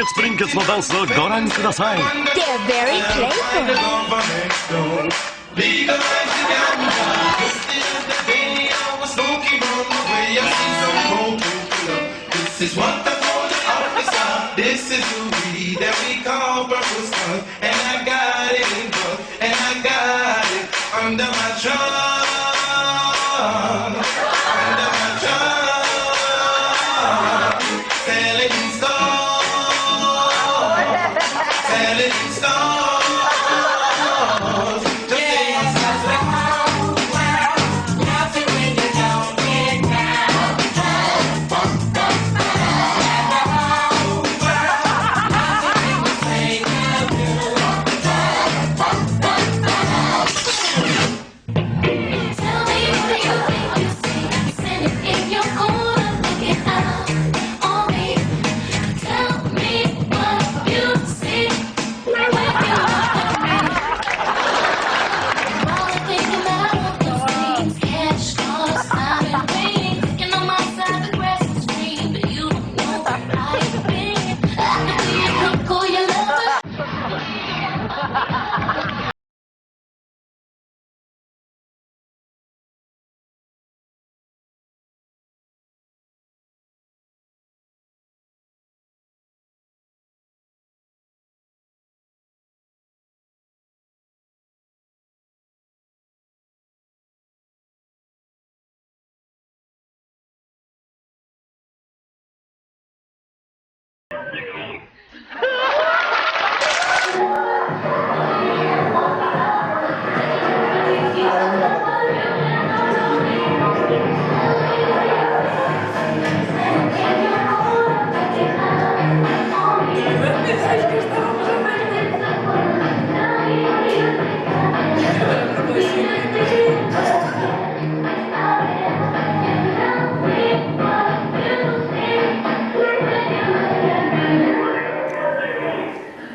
血プリンケツのダンスをご覧ください。 They're very playful. This is what the police officer. This is who we that we call purple skunk. And I got it in book, and I got it under my trunk. Under my trunk. Selling stores. Selling stores. Just say my sister.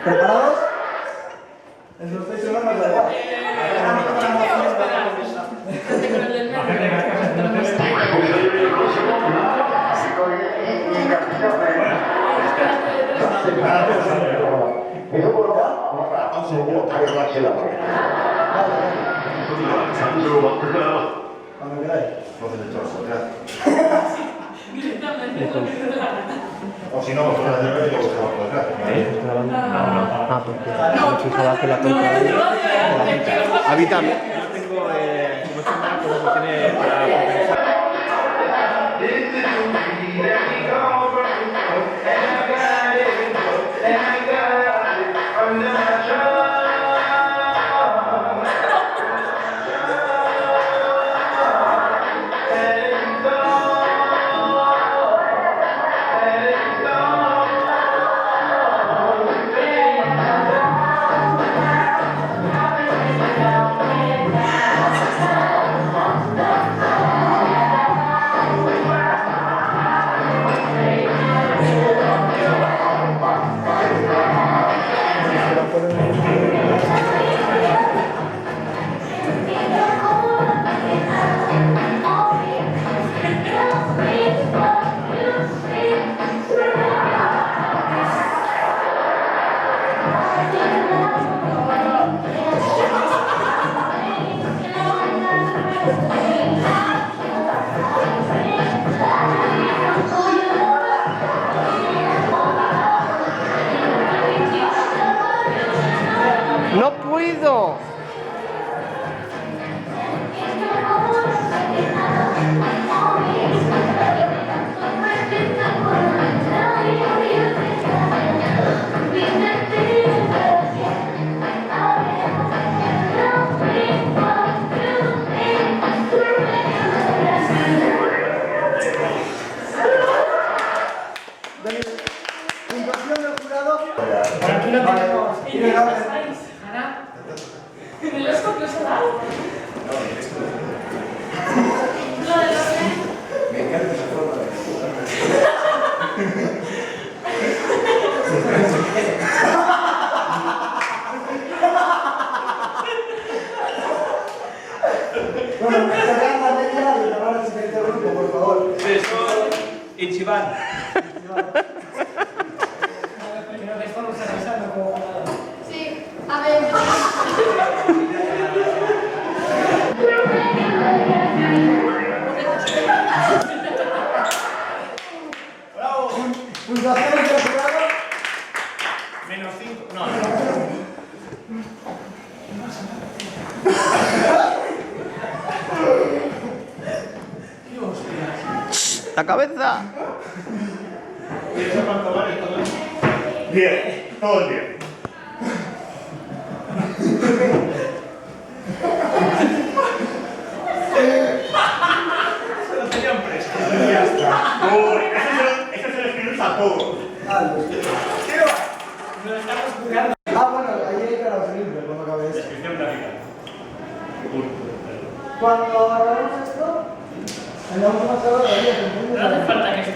¿Preparados? En los 6 segundos nos da igual. Cuando queráis. O si no, vosotros hacerlo y lo buscamos por detrás. Ah, porque me fijaba que la película. A mí también. Yo tengo, como es una cosa que tiene para compensar. ¡No puedo! Puntuación del jurado. ¿En el escopo se da? Me encanta esa forma de Bueno, sacar la media y llamar al siguiente grupo, por favor. Ichiban. ¡La cabeza! Bien, todo bien. Ya está. Uy, ese se le escribís a todos. Ah, bueno, ahí hay cara horrible cuando acabe esto. Descripción gráfica. Cuando hagamos esto, en la última sala de la vida, ¿entiendes? No hace falta que estés.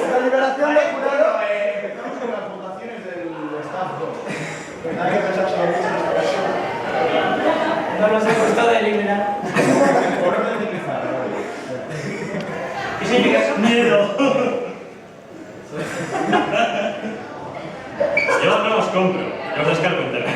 La liberación del jurado. Empezamos con las votaciones del staff. Hay que pensar sobre mucho en esta ocasión. No nos ha costado eliminar. Por orden de empezar. ¿Qué significa eso? Miedo. Yo no os compro, yo os descargo entera.